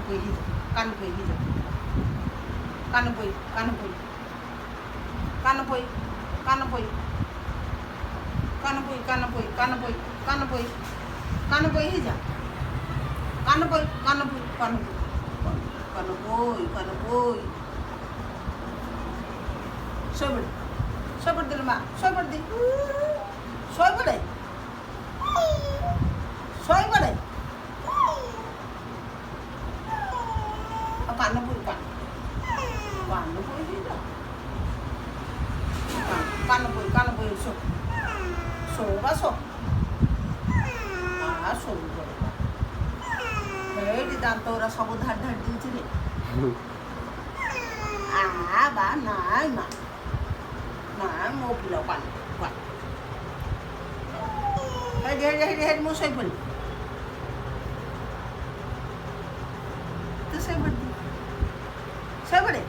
পই হিজা কান পই হিজা কান পই কান পই কান পই কান পই কান পই কান পই কান পই কান পই কান পই হিজা কান পই কান পই কান পই কান পই কান পই শোবড় শোবড় দিল মা শোবড় দি শোবড়ে শোবড়ে কান পই কান কান পই হিজা কান পই শো শো বা শো শো এইটি দান্ত ওরা সব ধার ধার দিয়েছে রে বা নাই মা নাই মো পিলা কান কান হেড মো শোই পড়ি তো শোই পড়ি শোই পড়ে